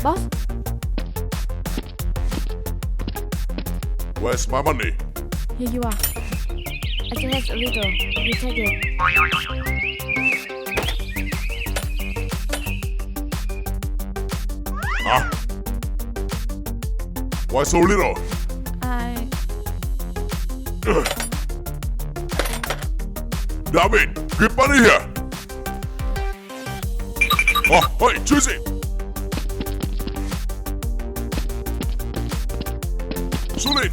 Boss? Where's my money? Here you are. I just have a little. You take it. Huh? Why so little? Damn it! Get money here! Oh, hey, choose it! Shoot it!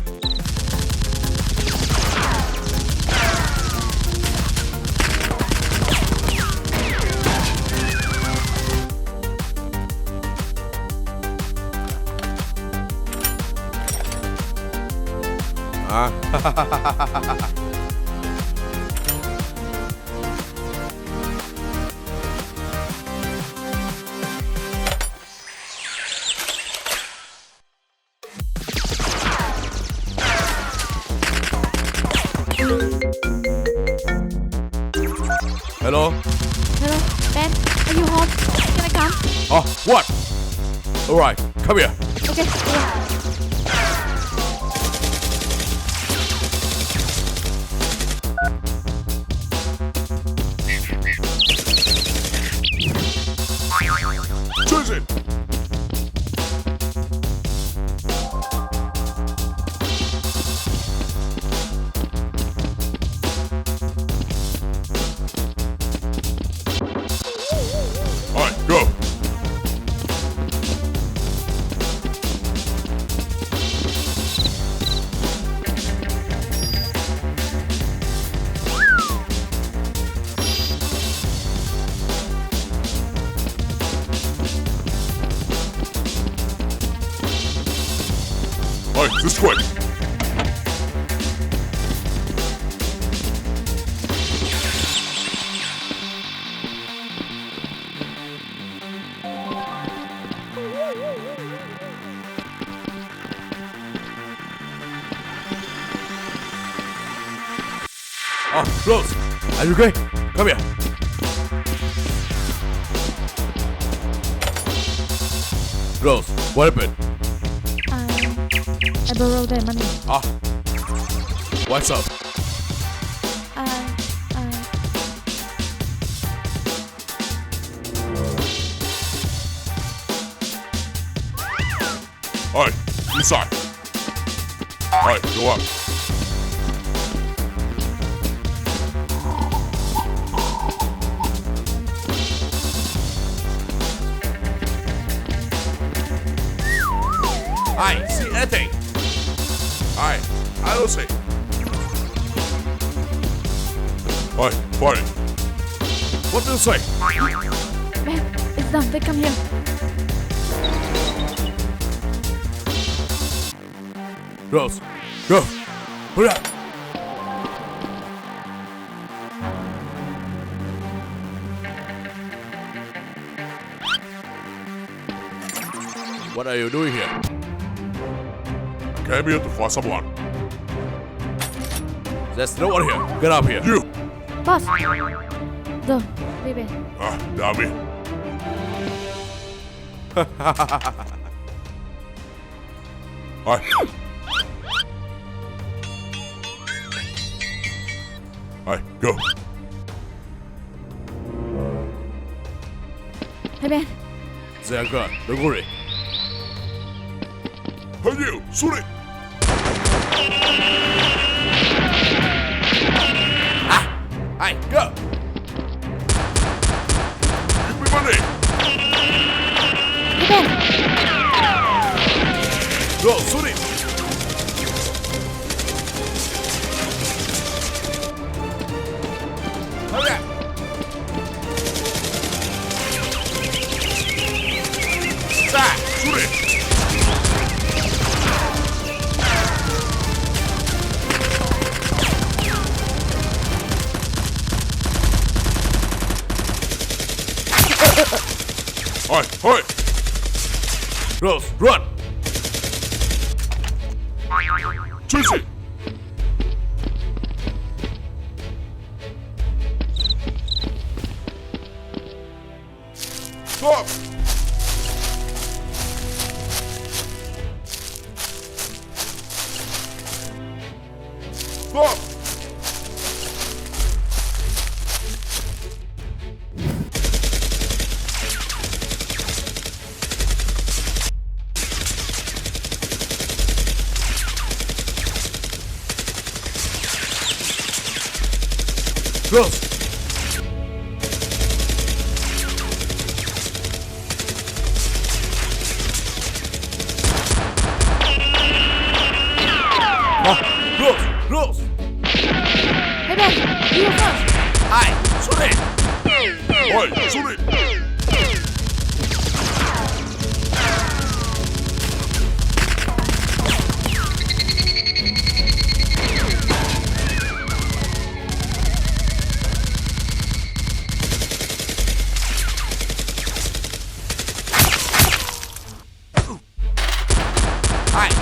Hello? Hello, Ben. Are you home? Can I come? Oh, what? Alright, come here. Okay. Yeah. Choose it! Alright, go! Alright, this way! Oh, Rose! Are you okay? Come here! Rose, what happened? I borrowed their money. What's up? Alright, inside. Alright, go up. I see anything. I don't see. Alright, fire it. What do you say? Ben, it's done. They come here. Rose, go. Hurry up. What are you doing here? Came here to find someone. There's no one here. Get up here. You! Boss! Go. Baby. Damn it. Alright. Alright, go. Hey, Ben. They're gone. Don't worry. Hey, you! Shoot it! Hey, go! Give me money! Hey, Ben. Go, shoot it! Hurry up! Stop! Shoot it! Alright, hurry! Rose, run! Chase it! Stop! Stop! Close! Close! Hey Ben, you go first. Ai! Shoot it! Oi! Shoot it! Ai!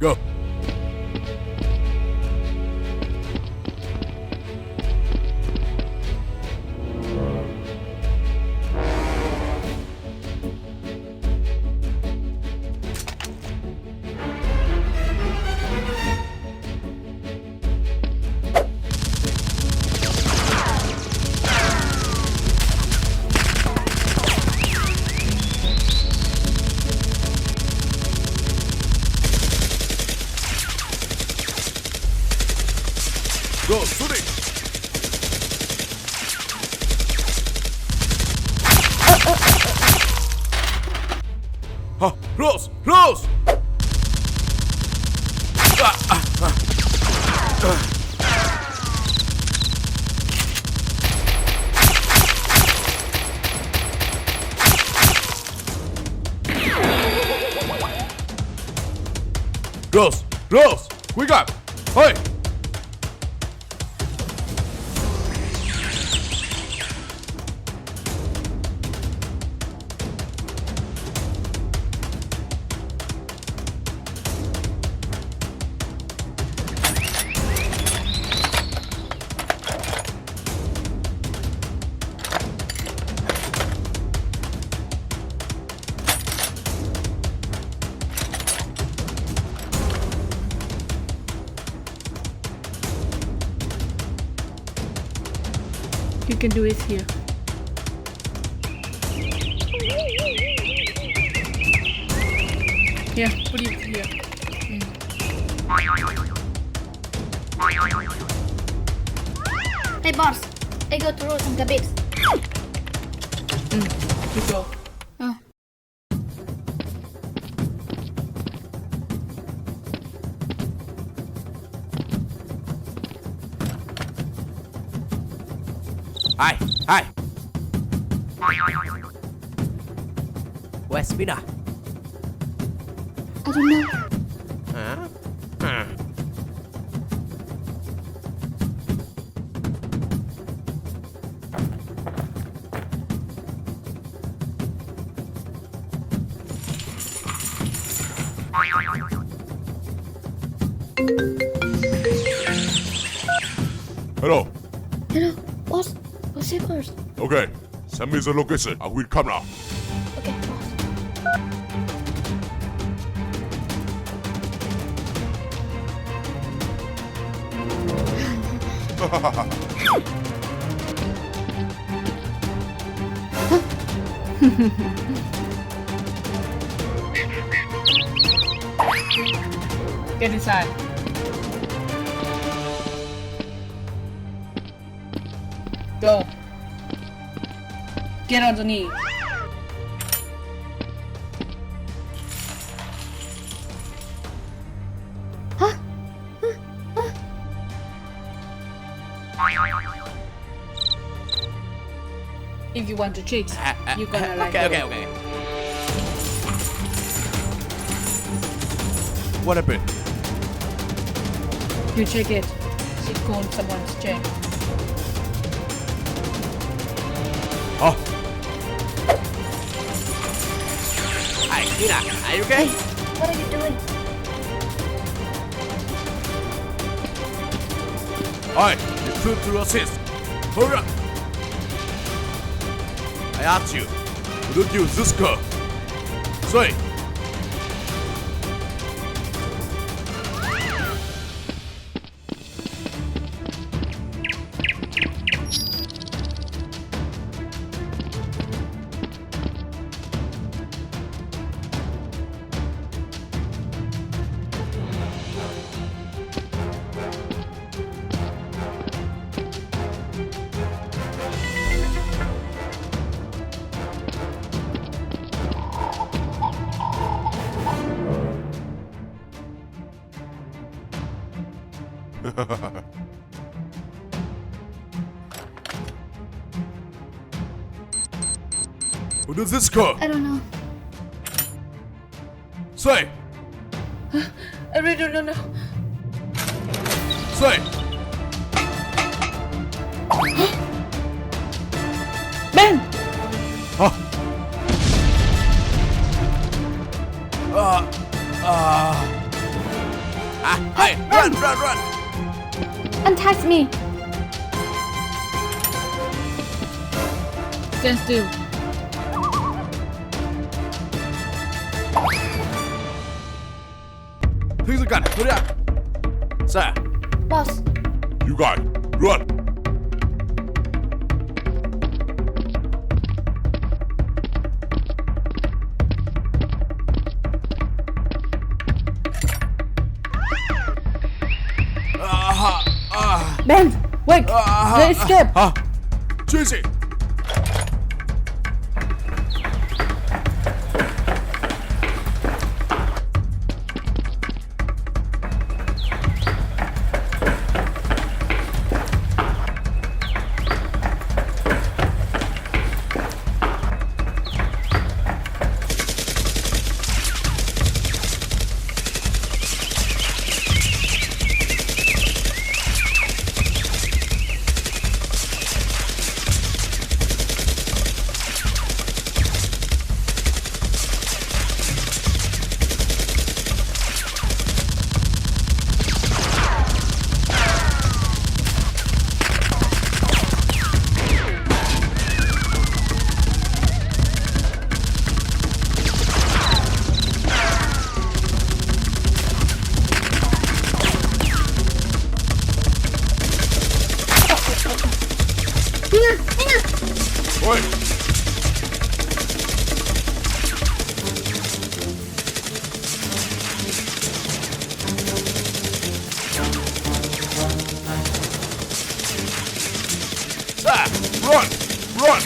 Go! Go! Shoot it! Close! Close! Close! Close! Quick up! Hey! You can do it here. Yeah, put it here. Hey boss, I go to roll some cabbage. You go. Oh. Hi. Where's Spinner? I don't know. Huh? Hello. Hello, boss. What's it first? Okay. Send me the location. I will come now. Okay, boss. Get inside. Go. Get on the knee. If you want to cheat, you're gonna like Okay. What happened? You check it. She called someone's check. Oh. Hi. Mina, are you okay? What are you doing? I return to assist. Hurry up. I asked you, would you use this car? Say. Who does this car? I don't know. Say. I really don't know. Say. Ben! Huh? Hey, run! Untag me. Stand still. Take the gun, hurry up! Sir, Boss. You guys, run. Ben! Wait! They escape! Chase it. Wait. Run! Run!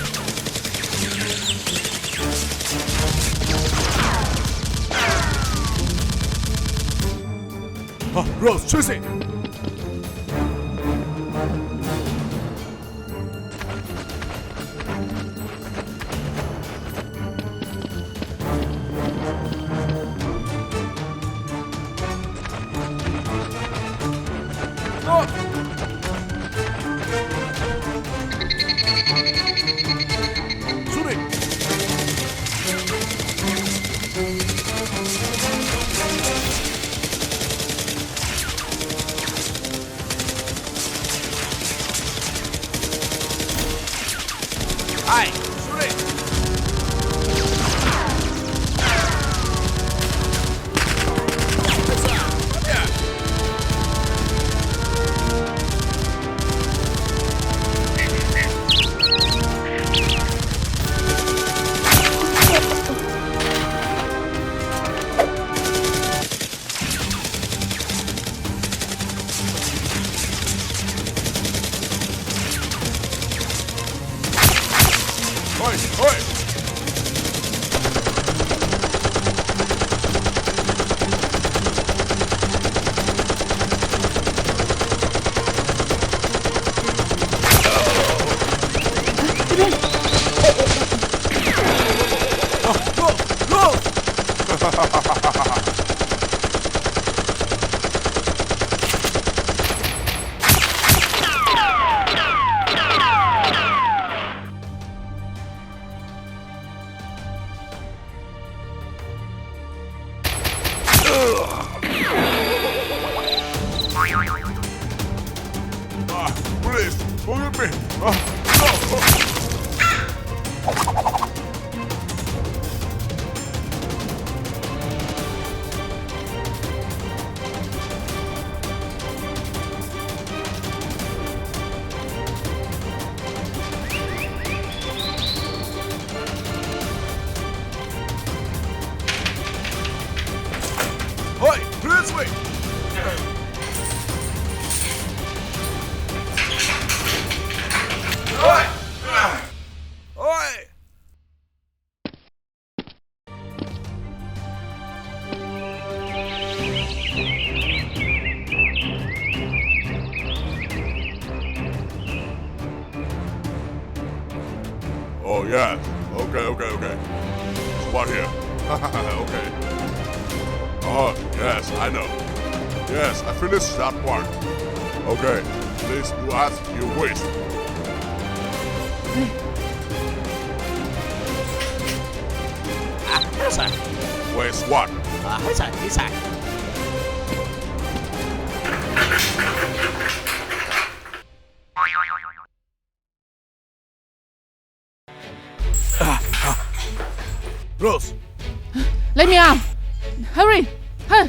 Rose, chase it! Shooting! hey, shoot it! Don't hit me. Oi, this way. Oi! Oi! Oh yeah. Okay. Spot here. Okay. Oh yes, I know. Yes, I finished that part. Okay, please do as you wish. Hello, sir. Where's what? Hi, sir. This side. Rose. Let me out! Hurry! Huh?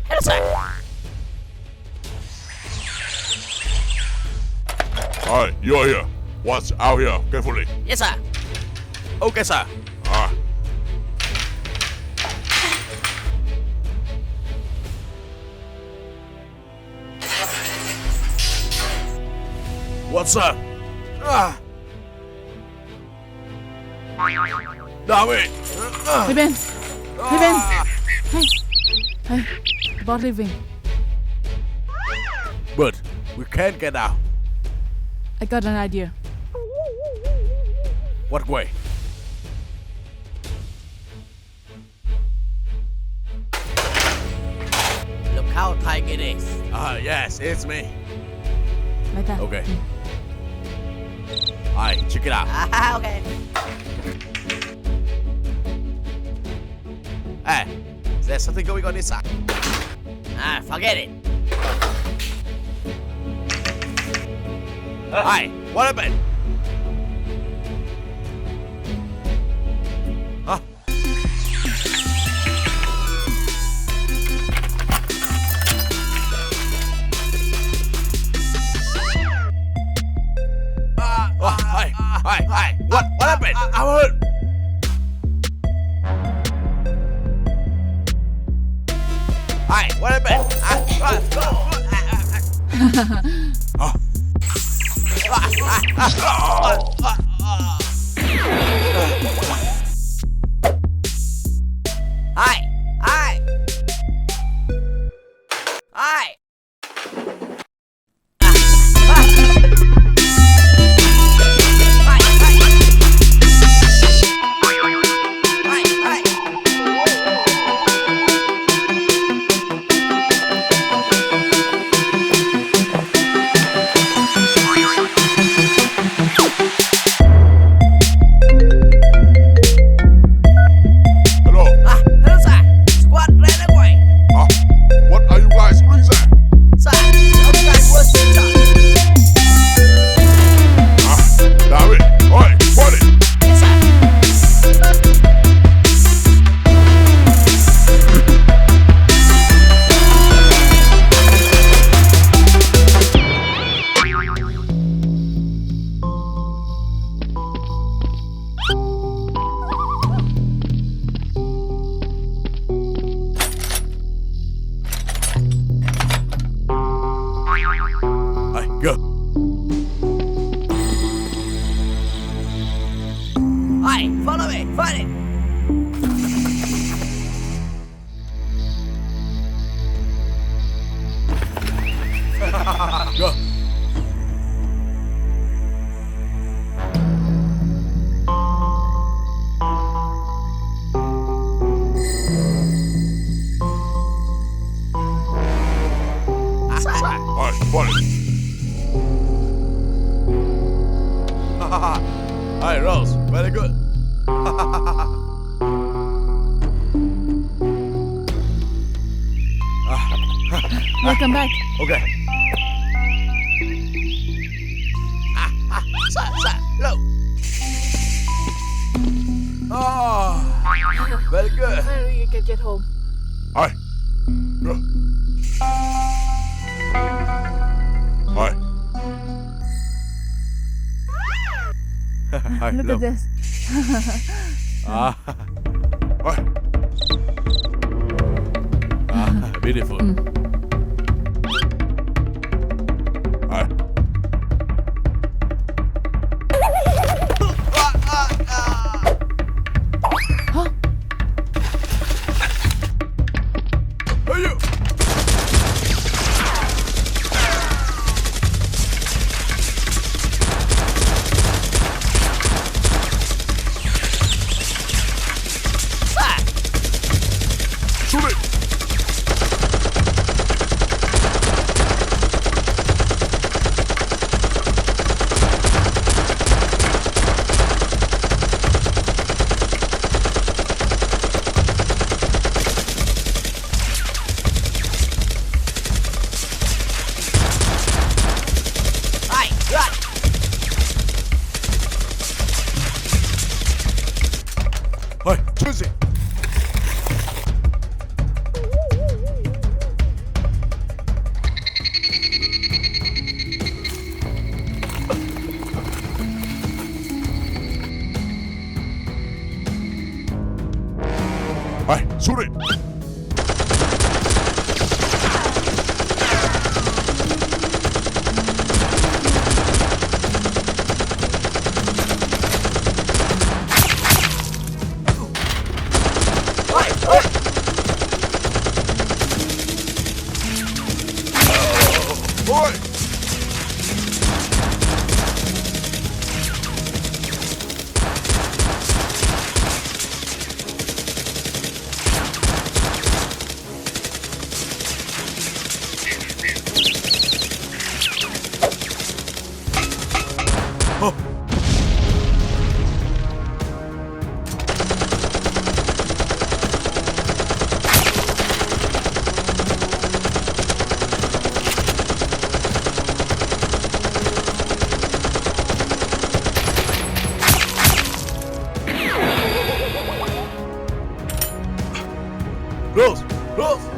Hello, sir. Alright, you're here. Watch out here, carefully. Yes, sir. Okay, sir. Ah. What's up? Damn it! พี่เบน พี่เบน เฮ้ย บอส leaving But we can't get out. I got an idea What way? Look how tight it is. Yes, it's me. like that Okay. Alright, check it out. Okay. Hey, there's something going on inside. Forget it. Hi, what happened? Huh? Hi. What happened? I'm hurt. Hi, what happened? Hi. Welcome back. Okay. Sir, look. Oh, very good. Finally, you can get home. Hi. Hi. Hi, Look look. at this. Ah, Hi. beautiful. Hi. Huh? Hey, you. Shoot it. Hi, right. Hi. Choose it. Hi. Shoot it. Boy. Close, close.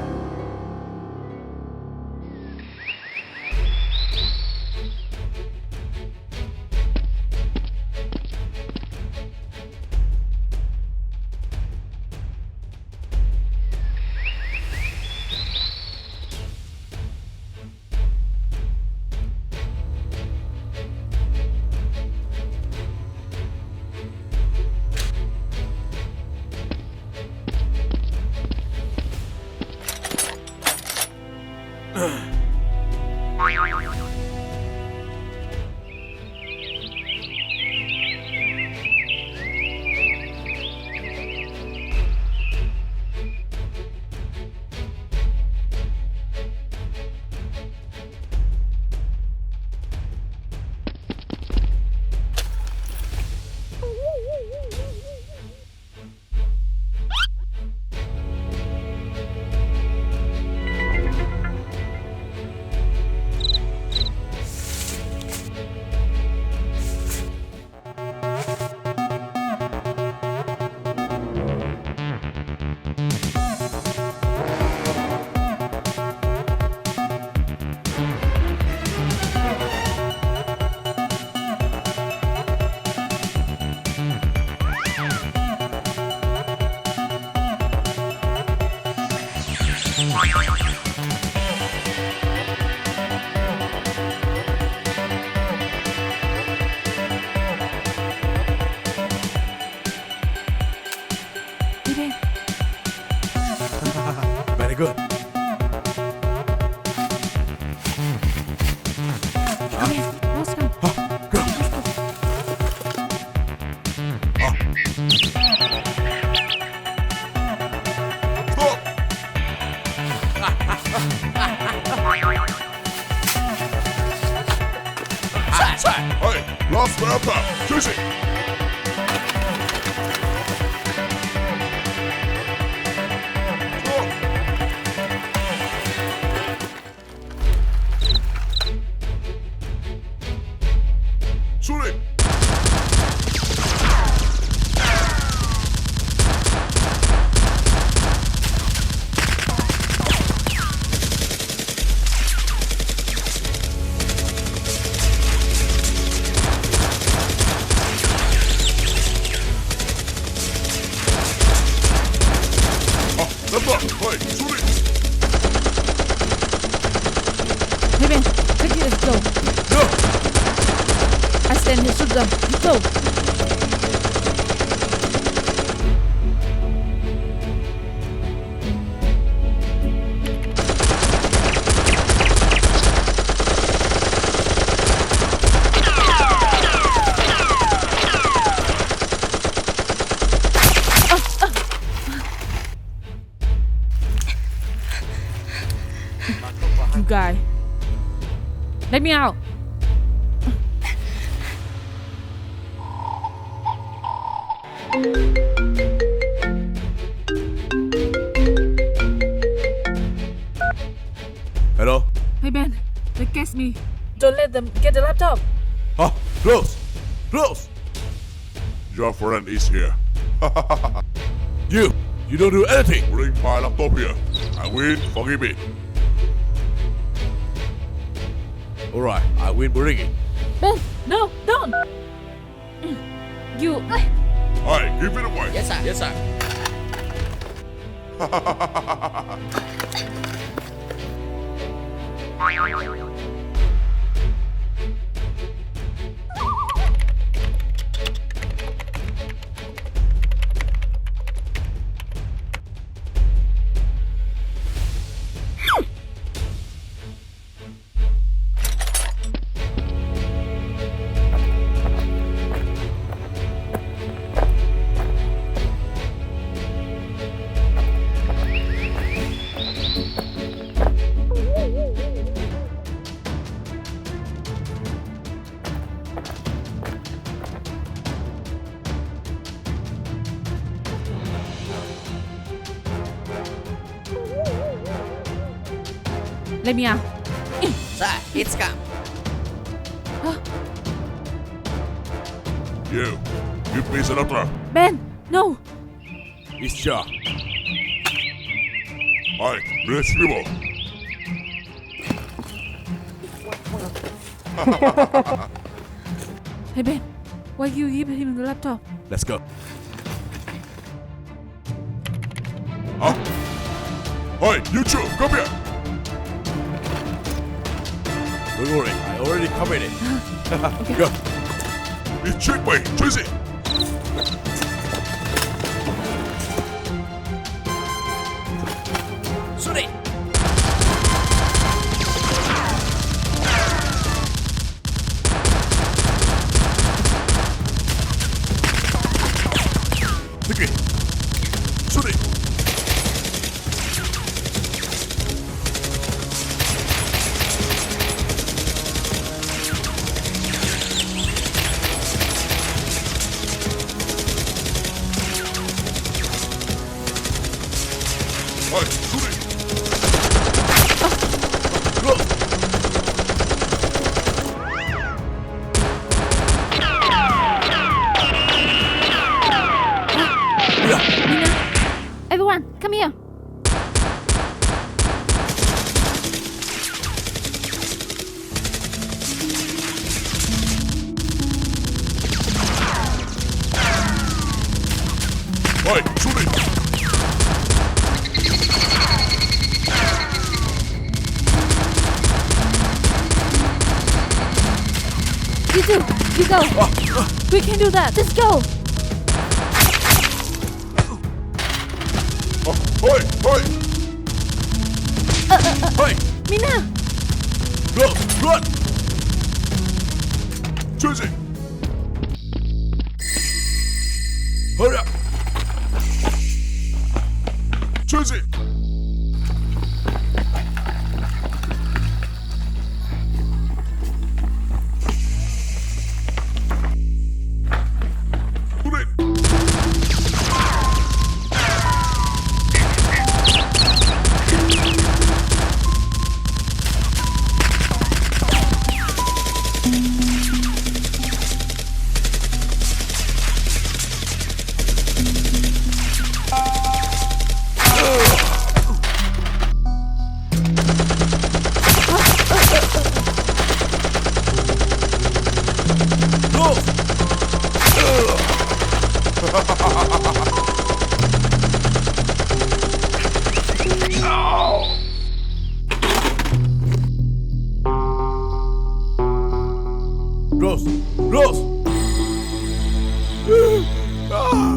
Very good. Okay, let's go. Stop! Hey, last sniper! Choose it! Stop! laptop. Hey, shoot it. Hey Ben, take it, let's go. No. I stand here, shoot them. Let's go. You guy. Let me out. Hello? Hey Ben, they catch me. Don't let them get the laptop. Huh? Close. Close. Your friend is here. You don't do anything. Bring my laptop here. I win, forgive me. Alright, I win, bring it. Ben, no, don't. You. Alright, give it away. Yes, sir. Yes, sir. Let me out. Sir, it's come. You, give me the laptop. Ben, no. It's Jack. Alright, let's move. Hey Ben, why you give him the laptop? Let's go. Huh? Hey, you two, come here. Don't worry, I already covered it. Go. It's checkmate, chase it. Shoot it. Take it. Shoot it. Hey, shoot it. Go. Mina, everyone, come here. Hey, shoot it. You two, you go. We can do that. Let's go. Hey, hey. Hey, Mina, close, run. Chase it. Hurry up. Chase it. Shoot it. Los! Los! Ah!